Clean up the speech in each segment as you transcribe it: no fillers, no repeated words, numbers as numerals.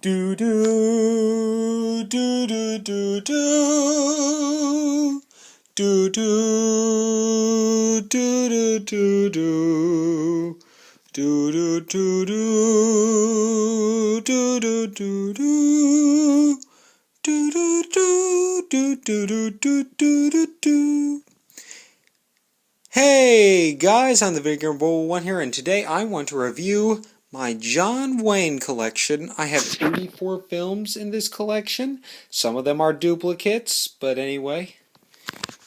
Do do do do do do do do do do do do do do do do do do do do. Hey guys, I'm the Video Game Bull 1 here, and today I want to review my John Wayne collection. I have 84 films in this collection. Some of them are duplicates, but anyway,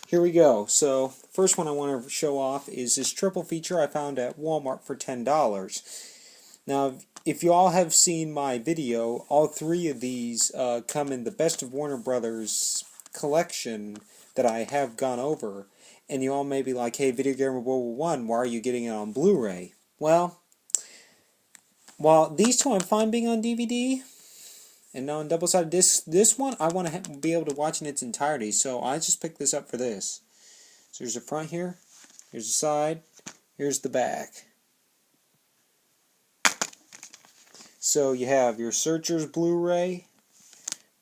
here we go. So, the first one I want to show off is this triple feature I found at Walmart for $10. Now, if you all have seen my video, all three of these come in the Best of Warner Brothers collection that I have gone over. And you all may be like, hey, Video Gamer Bull 1, why are you getting it on Blu-ray? Well, while these two I'm fine being on DVD, and now on double-sided discs, this one I want to be able to watch in its entirety, so I just picked this up for this. So there's the front here, here's the side, here's the back. So you have your Searchers Blu-ray,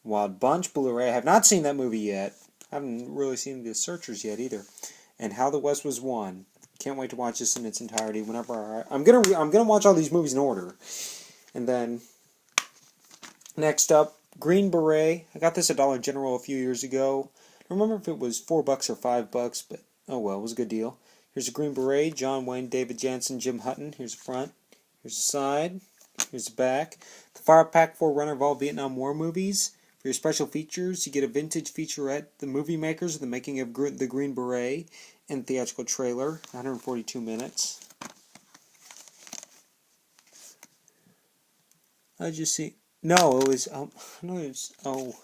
Wild Bunch Blu-ray. I have not seen that movie yet. I haven't really seen the Searchers yet either. And How the West Was Won. Can't wait to watch this in its entirety. Whenever I'm gonna watch all these movies in order. And then next up, Green Beret. I got this at Dollar General a few years ago. I don't remember if it was $4 or $5, but oh well, it was a good deal. Here's a Green Beret. John Wayne, David Jansen, Jim Hutton. Here's the front. Here's the side. Here's the back. The Fire Pack 4 of all Vietnam War movies. For your special features, you get a vintage featurette, The Movie Makers, The Making of the Green Beret, and theatrical trailer, 142 minutes. I just see. No, it was. No, it was. Oh,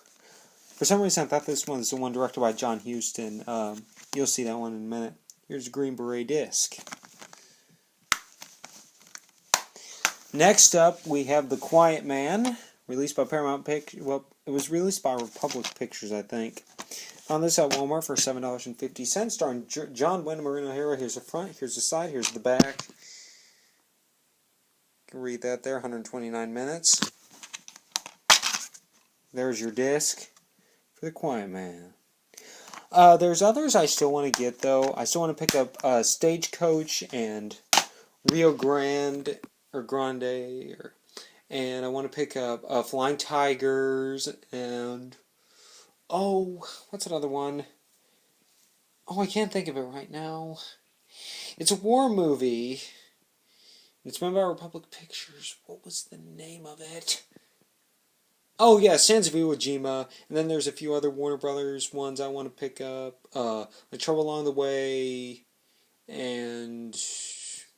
for some reason I thought this one was the one directed by John Huston. You'll see that one in a minute. Here's a Green Beret disc. Next up, we have The Quiet Man, released by Paramount Pictures. Well, it was released by Republic Pictures, I think. Found this at Walmart for $7.50, starring John Wayne and Maureen O'Hara. Here's the front, here's the side, here's the back. You can read that there, 129 minutes. There's your disc for The Quiet Man. There's others I still want to get, though. I still want to pick up Stagecoach and Rio Grande, and I want to pick up Flying Tigers, and oh, what's another one? Oh, I can't think of it right now. It's a war movie. It's made by Republic Pictures. What was the name of it? Oh, yeah, Sands of Iwo Jima. And then there's a few other Warner Brothers ones I want to pick up. The Trouble Along the Way, and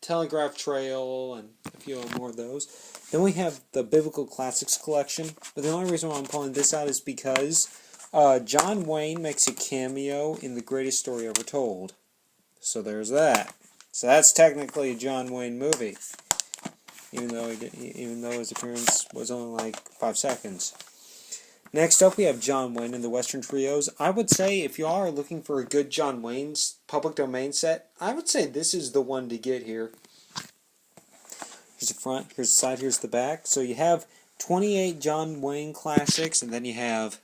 Telegraph Trail, and a few more of those. Then we have the Biblical Classics collection. But the only reason why I'm pulling this out is because John Wayne makes a cameo in The Greatest Story Ever Told. So there's that. So that's technically a John Wayne movie, even though his appearance was only like 5 seconds. Next up, we have John Wayne and the Western Trios. I would say if you all are looking for a good John Wayne's public domain set, I would say this is the one to get here. Here's the front, here's the side, here's the back. So you have 28 John Wayne classics, and then you have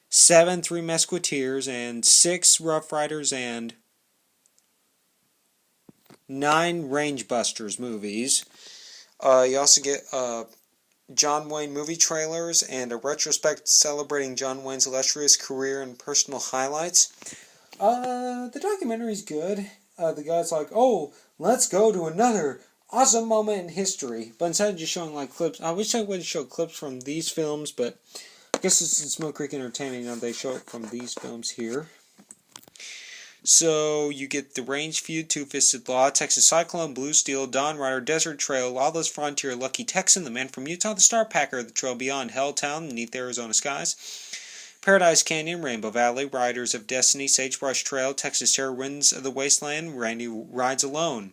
7 Three Musketeers, and 6 Rough Riders, and 9 Rangebusters movies. You also get John Wayne movie trailers and a retrospect celebrating John Wayne's illustrious career and personal highlights. The documentary's good. The guy's like, oh, let's go to another awesome moment in history. But instead of just showing like clips, I wish I would show clips from these films, but I guess it's Smoke Creek Entertainment, they show it from these films here. So you get The Range Feud, Two-Fisted Law, Texas Cyclone, Blue Steel, Dawn Rider, Desert Trail, Lawless Frontier, Lucky Texan, The Man from Utah, The Star Packer, The Trail Beyond, Helltown, Beneath Arizona Skies, Paradise Canyon, Rainbow Valley, Riders of Destiny, Sagebrush Trail, Texas Terror, Winds of the Wasteland, Randy Rides Alone,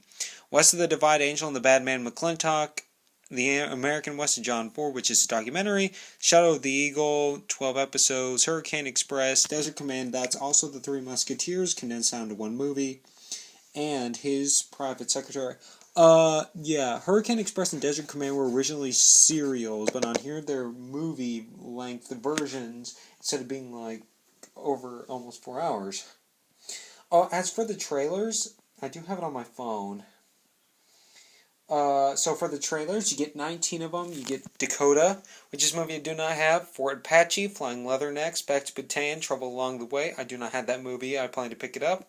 West of the Divide, Angel and the Bad Man McClintock, The American West of John Ford, which is a documentary, Shadow of the Eagle, 12 episodes, Hurricane Express, Desert Command, that's also the Three Musketeers, condensed down to one movie, and His Private Secretary. Yeah, Hurricane Express and Desert Command were originally serials, but on here they're movie-length versions instead of being, like, over almost 4 hours. Oh, as for the trailers, I do have it on my phone. So for the trailers, you get 19 of them. You get Dakota, which is a movie I do not have. Fort Apache, Flying Leathernecks, Back to Bataan, Trouble Along the Way. I do not have that movie. I plan to pick it up.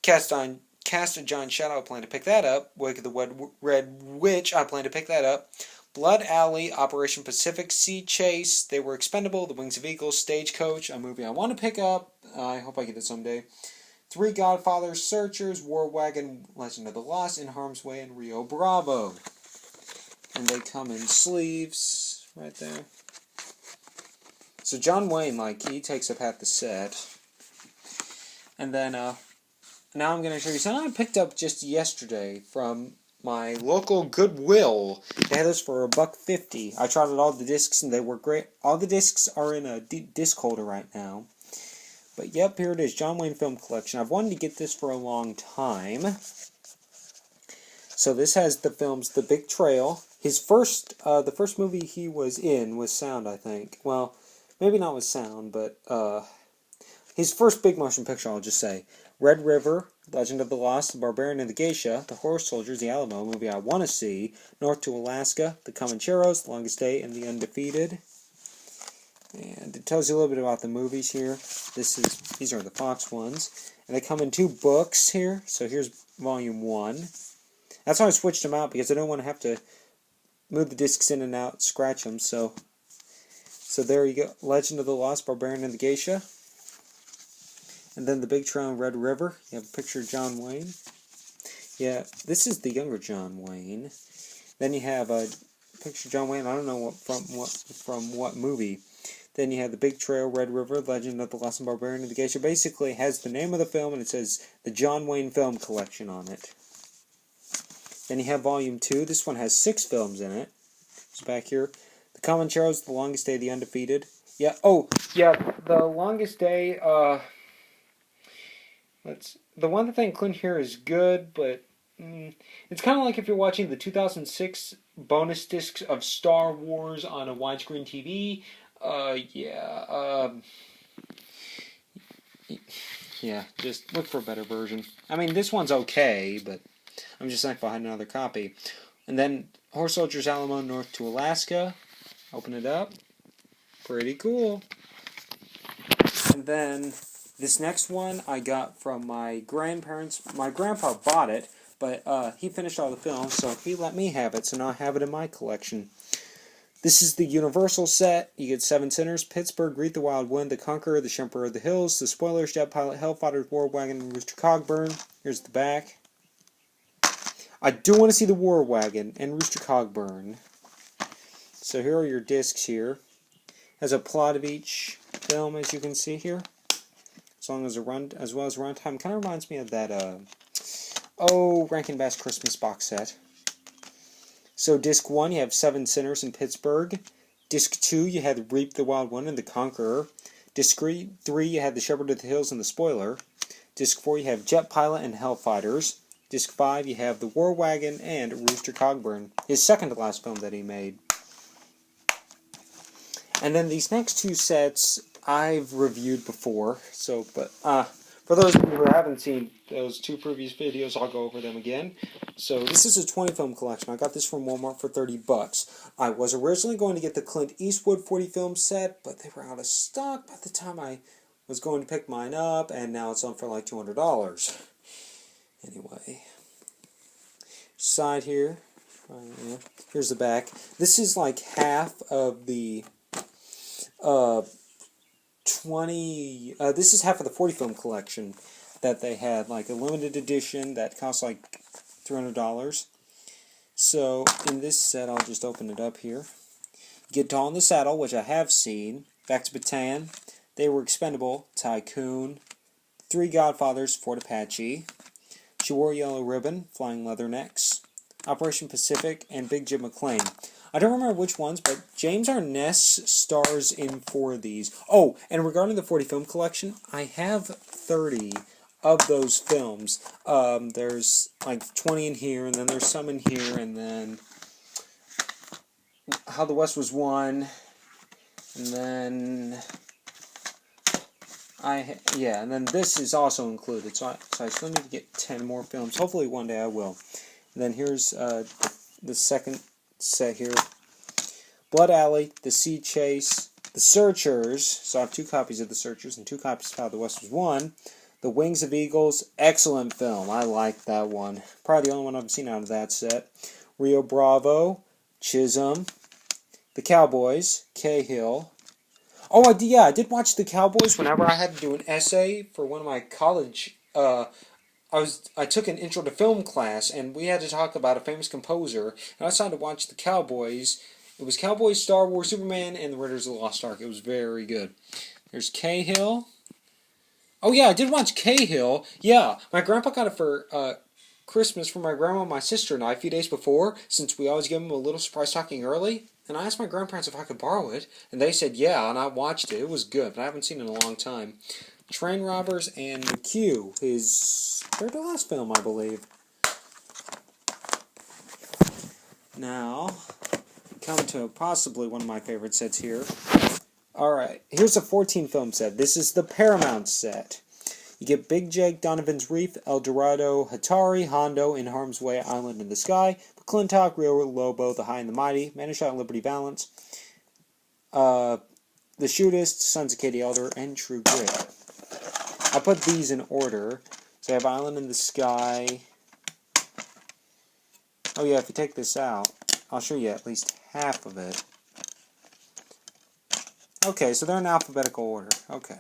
Cast of John Shadow, I plan to pick that up. Wake of the Red Witch, I plan to pick that up. Blood Alley, Operation Pacific Sea Chase, They Were Expendable, The Wings of Eagles, Stagecoach, a movie I want to pick up. I hope I get it someday. Three Godfathers, Searchers, War Wagon, Legend of the Lost, In Harm's Way, and Rio Bravo. And they come in sleeves right there. So John Wayne, like, he takes up half the set. And then, now I'm going to show you something I picked up just yesterday from my local Goodwill. They had this for $1.50. I tried out all the discs and they were great. All the discs are in a disc holder right now. But yep, here it is, John Wayne Film Collection. I've wanted to get this for a long time. So this has the films The Big Trail. His first, the first movie he was in was sound, I think. Well, maybe not with sound, but his first big motion picture, I'll just say. Red River, Legend of the Lost, The Barbarian and the Geisha, The Horse Soldiers, The Alamo, movie I want to see. North to Alaska, The Comancheros, The Longest Day, and The Undefeated. And it tells you a little bit about the movies here. These are the Fox ones. And they come in 2 books here. So here's volume 1. That's why I switched them out, because I don't want to have to move the discs in and out, scratch them. So there you go. Legend of the Lost, Barbarian and the Geisha. And then The Big Trail and Red River. You have a picture of John Wayne. Yeah, this is the younger John Wayne. Then you have a picture of John Wayne. I don't know from what movie. Then you have The Big Trail, Red River, Legend of the Lost and Barbarian and the Geisha. Basically, it has the name of the film, and it says the John Wayne Film Collection on it. Then you have Volume 2. This one has 6 films in it. It's back here. The Comancheros, The Longest Day, The Undefeated. Yeah, oh, yeah, The Longest Day, the one thing included here is good, but it's kind of like if you're watching the 2006 bonus discs of Star Wars on a widescreen TV. Yeah, just look for a better version. I mean, this one's okay, but I'm just thankful I had another copy. And then Horse Soldiers, Alamo, North to Alaska. Open it up. Pretty cool. And then this next one I got from my grandparents. My grandpa bought it, but he finished all the films, so he let me have it, so now I have it in my collection. This is the Universal set. You get Seven Sinners, Pittsburgh, Greet the Wild Wind, The Conqueror, The Shepherd of the Hills, The Spoilers, Jet Pilot, Hellfighters, War Wagon, and Rooster Cogburn. Here's the back. I do want to see the War Wagon and Rooster Cogburn. So here are your discs here. Has a plot of each film, as you can see here. As well as runtime. Kind of reminds me of that, Rankin Bass Christmas box set. So disc 1, you have Seven Sinners in Pittsburgh. Disc 2, you had Reap the Wild One and The Conqueror. Disc 3, you had The Shepherd of the Hills and The Spoiler. Disc 4, you have Jet Pilot and Hellfighters. Disc 5, you have The War Wagon and Rooster Cogburn, his second to last film that he made. And then these next 2 sets I've reviewed before, but for those of you who haven't seen those 2 previous videos, I'll go over them again. So this is a 20 film collection. I got this from Walmart for $30. I was originally going to get the Clint Eastwood 40 film set, but they were out of stock by the time I was going to pick mine up, and now it's on for like $200. Anyway, side here, here's the back. This is like half of the 20. This is half of the 40 film collection that they had, like a limited edition that cost like $300. So in this set, I'll just open it up here. Get Dawn in the Saddle, which I have seen. Back to Bataan. They Were Expendable. Tycoon. Three Godfathers. Fort Apache. She Wore a Yellow Ribbon. Flying Leathernecks. Operation Pacific, and Big Jim McLean. I don't remember which ones, but James Arness stars in 4 of these. Oh, and regarding the 40 film collection, I have 30 of those films. There's like 20 in here, and then there's some in here, and then How the West Was Won, and then and then this is also included. So I still need to get 10 more films. Hopefully one day I will. And then here's the second set here. Blood Alley, The Sea Chase, The Searchers. So I have 2 copies of The Searchers and 2 copies of How the West Was Won. The Wings of Eagles, excellent film. I like that one. Probably the only one I've seen out of that set. Rio Bravo, Chisholm, The Cowboys, Cahill. Oh, I did watch The Cowboys whenever I had to do an essay for one of my college. I took an intro to film class, and we had to talk about a famous composer. And I decided to watch The Cowboys. It was Cowboys, Star Wars, Superman, and The Raiders of the Lost Ark. It was very good. There's Cahill. Oh yeah, I did watch Cahill. Yeah, my grandpa got it for Christmas for my grandma, my sister, and I a few days before, since we always give them a little surprise talking early. And I asked my grandparents if I could borrow it, and they said yeah, and I watched it. It was good, but I haven't seen it in a long time. Train Robbers and McHugh, his third to last film, I believe. Now, come to possibly one of my favorite sets here. Alright, here's a 14-film set. This is the Paramount set. You get Big Jake, Donovan's Reef, El Dorado, Hatari, Hondo, In Harm's Way, Island in the Sky, McClintock, Rio Lobo, The High and the Mighty, Man Who Shot Liberty Valance, The Shootist, Sons of Katie Elder, and True Grit. I put these in order. So I have Island in the Sky. Oh yeah, if you take this out, I'll show you at least half of it. Okay, so they're in alphabetical order. Okay.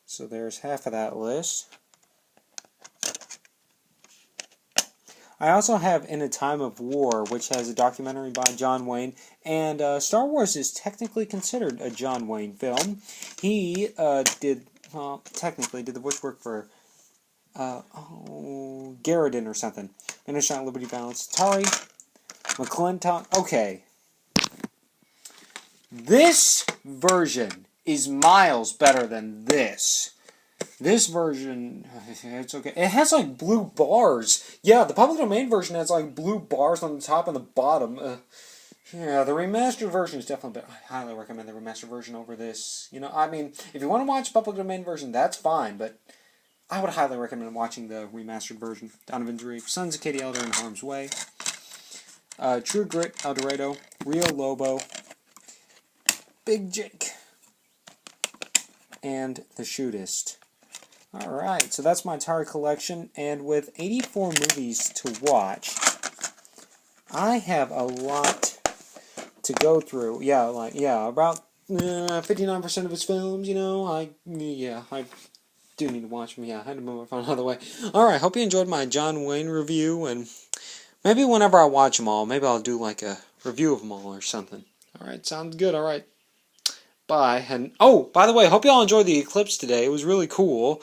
So there's half of that list. I also have In a Time of War, which has a documentary by John Wayne, and Star Wars is technically considered a John Wayne film. He technically did the voice work for Garridan or something. Man Who Shot Liberty Valance, Atari, McClintock. Okay. This version is miles better than this. This version, it's okay. It has like blue bars. Yeah, the public domain version has like blue bars on the top and the bottom. Yeah, the remastered version is definitely better. I highly recommend the remastered version over this. You know, I mean, if you want to watch public domain version, that's fine, but I would highly recommend watching the remastered version. Donovan's Reef, Sons of Katie Elder, In Harm's Way, True Grit, El Dorado, Rio Lobo, Big Jake, and The Shootist. Alright, so that's my entire collection, and with 84 movies to watch, I have a lot to go through. About 59% of his films, you know, I do need to watch them. Yeah, I had to move my phone out of the way. Alright, hope you enjoyed my John Wayne review, and maybe whenever I watch them all, maybe I'll do like a review of them all or something. Alright, sounds good. Alright. Bye. And oh, by the way, hope you all enjoyed the eclipse today. It was really cool.